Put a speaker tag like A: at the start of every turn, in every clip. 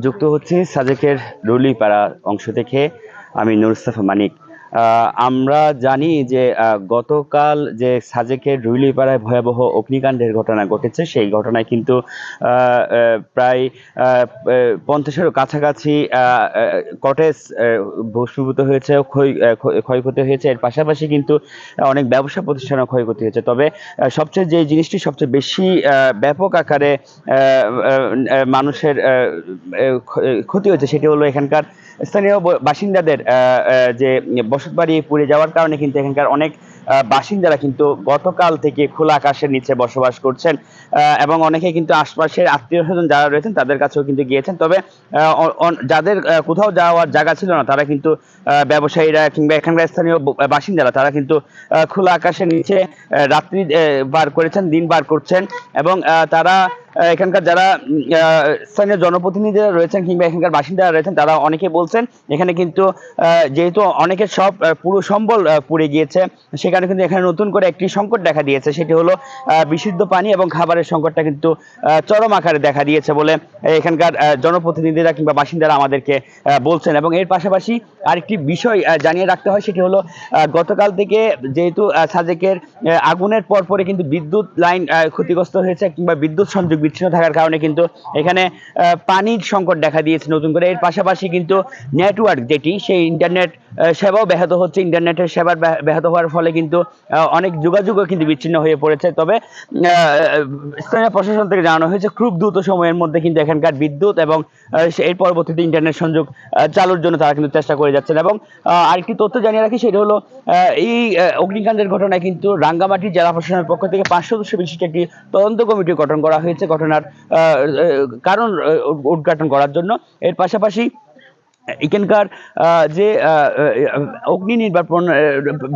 A: যুক্ত হচ্ছে সাজেকের রুলিপাড়া অংশ থেকে। আমি নুরুস্তাফা মানিক। আমরা জানি যে গতকাল যে সাজেকের রুইলিপাড়ায় ভয়াবহ অগ্নিকাণ্ডের ঘটনা ঘটেছে, সেই ঘটনায় কিন্তু প্রায় 50-এরও কাছাকাছি কটেজ ভস্মীভূত হয়েছে, ক্ষয়ক্ষতি হয়েছে। এর পাশাপাশি কিন্তু অনেক ব্যবসা প্রতিষ্ঠানও ক্ষয়ক্ষতি হয়েছে। তবে সবচেয়ে যে জিনিসটি সবচেয়ে বেশি ব্যাপক আকারে মানুষের ক্ষতি হয়েছে সেটি হলো এখানকার স্থানীয় বাসিন্দাদের যে বসতবাড়ি পুড়ে যাওয়ার কারণে কিন্তু এখানকার অনেক বাসিন্দারা কিন্তু গতকাল থেকে খোলা আকাশের নিচে বসবাস করছেন, এবং অনেকে কিন্তু আশপাশের আত্মীয় স্বজন যারা রয়েছেন তাদের কাছেও কিন্তু গিয়েছেন। তবে যাদের কোথাও যাওয়ার জায়গা ছিল না তারা কিন্তু ব্যবসায়ীরা কিংবা এখানকার স্থানীয় বাসিন্দারা তারা কিন্তু খোলা আকাশের নিচে রাত্রি বার করেছেন, দিন বার করছেন। এবং তারা এখানকার যারা স্থানীয় জনপ্রতিনিধিরা রয়েছেন কিংবা এখানকার বাসিন্দারা রয়েছেন তারা অনেকে বলছেন এখানে কিন্তু যেহেতু অনেকের সব পুরো সম্বল পুড়ে গিয়েছে, সেখানে কিন্তু এখানে নতুন করে একটি সংকট দেখা দিয়েছে, সেটি হলো বিশুদ্ধ পানি এবং খাবারের সংকটটা কিন্তু চরম আকারে দেখা দিয়েছে বলে এখানকার জনপ্রতিনিধিরা কিংবা বাসিন্দারা আমাদেরকে বলছেন। এবং এর পাশাপাশি আরেকটি বিষয় জানিয়ে রাখতে হয়, সেটি হলো গতকাল থেকে যেহেতু সাজেকের আগুনের পরপরে কিন্তু বিদ্যুৎ লাইন ক্ষতিগ্রস্ত হয়েছে কিংবা বিদ্যুৎ সংযোগ বিচ্ছিন্ন থাকার কারণে কিন্তু এখানে পানির সংকট দেখা দিয়েছে নতুন করে। এর পাশাপাশি কিন্তু নেটওয়ার্ক যেটি সেই ইন্টারনেট সেবাও ব্যাহত হচ্ছে। ইন্টারনেটের সেবা ব্যাহত হওয়ার ফলে কিন্তু অনেক যোগাযোগও কিন্তু বিচ্ছিন্ন হয়ে পড়েছে। তবে স্থানীয় প্রশাসন থেকে জানানো হয়েছে খুব দ্রুত সময়ের মধ্যে কিন্তু এখানকার বিদ্যুৎ এবং এর পরবর্তীতে ইন্টারনেট সংযোগ চালুর জন্য তারা কিন্তু চেষ্টা করে যাচ্ছেন। এবং আরেকটি তথ্য জানিয়ে রাখি, সেটা হলো এই অগ্নিকাণ্ডের ঘটনায় কিন্তু রাঙ্গামাটি জেলা প্রশাসনের পক্ষ থেকে 5 সদস্য বিশিষ্ট একটি তদন্ত কমিটি গঠন করা হয়েছে ঘটনার কারণ উদ্ঘাটন করার জন্য। এর পাশাপাশি এখানকার যে অগ্নি নির্বাপন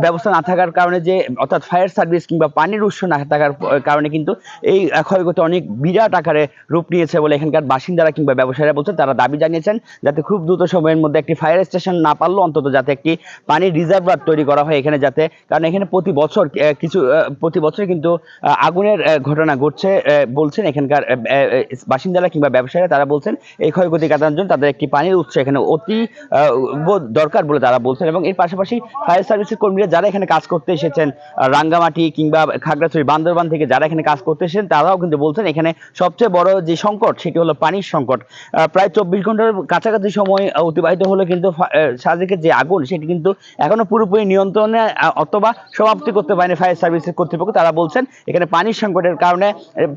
A: ব্যবস্থা না থাকার কারণে, যে অর্থাৎ ফায়ার সার্ভিস কিংবা পানির উৎস না থাকার কারণে কিন্তু এই ক্ষয়ক্ষতি অনেক বিরাট আকারে রূপ নিয়েছে বলে এখানকার বাসিন্দারা কিংবা ব্যবসায়ীরা বলছেন। তারা দাবি জানিয়েছেন যাতে খুব দ্রুত সময়ের মধ্যে একটি ফায়ার স্টেশন না পারলেও অন্তত যাতে একটি পানির রিজার্ভার তৈরি করা হয় এখানে, যাতে, কারণ এখানে প্রতি বছর কিন্তু আগুনের ঘটনা ঘটছে বলছেন এখানকার বাসিন্দারা কিংবা ব্যবসায়ীরা। তারা বলছেন এই ক্ষয়ক্ষতি কাটানোর জন্য তাদের একটি পানির উৎস এখানে অতি দরকার বলে তারা বলছেন। এবং এর পাশাপাশি ফায়ার সার্ভিসের কর্মীরা যারা এখানে কাজ করতে এসেছেন রাঙ্গামাটি কিংবা খাগড়াছড়ি বান্দরবান থেকে যারা এখানে কাজ করতে এসেছেন তারাও কিন্তু বলছেন এখানে সবচেয়ে বড় যে সংকট সেটি হলো পানির সংকট। প্রায় 24 ঘন্টার কাছাকাছি সময় অতিবাহিত হলো কিন্তু সাজেকের যে আগুন সেটি কিন্তু এখনো পুরোপুরি নিয়ন্ত্রণে অথবা সমাপ্তি করতে পারেনি ফায়ার সার্ভিসের কর্তৃপক্ষ। তারা বলছেন এখানে পানির সংকটের কারণে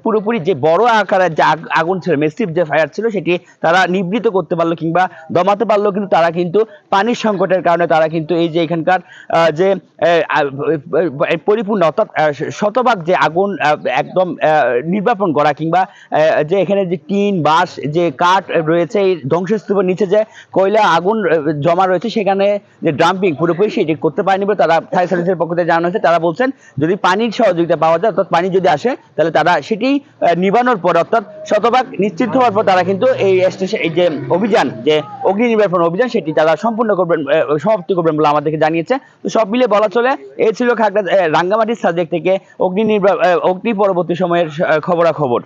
A: পুরোপুরি যে বড় আকারের যে আগুন ছিল, মেসিভ যে ফায়ার ছিল, সেটি তারা নিবৃত করতে পারলো কিংবা দমাতে পারলেও কিন্তু তারা কিন্তু পানির সংকটের কারণে তারা কিন্তু এই যে এখানকার যে পরিপূর্ণ অর্থাৎ শতভাগ যে আগুন একদম নির্বাপন করা কিংবা যে এখানে যে টিন বাঁশ যে কাঠ রয়েছে এই ধ্বংসস্তূপের নিচে যে কয়লা আগুন জমা রয়েছে সেখানে যে ডাম্পিং পুরোপুরি সেটি করতে পারেনি বলে তারা ফায়ার সার্ভিসের পক্ষ থেকে জানানো হয়েছে। তারা বলছেন যদি পানির সহযোগিতা পাওয়া যায় অর্থাৎ পানি যদি আসে তাহলে তারা সেটি নিবানোর পর অর্থাৎ শতভাগ নিশ্চিত হওয়ার পর তারা কিন্তু এই যে অভিযান যে অগ্নি নির্বাপন অভিযান সেটি তারা সম্পূর্ণ করবেন, সমাপ্তি করবেন বলে আমাদেরকে জানিয়েছে। তো সব মিলে বলা চলে এই ছিল রাঙ্গামাটির সাজেক থেকে অগ্নি পরবর্তী সময়ের খবরাখবর।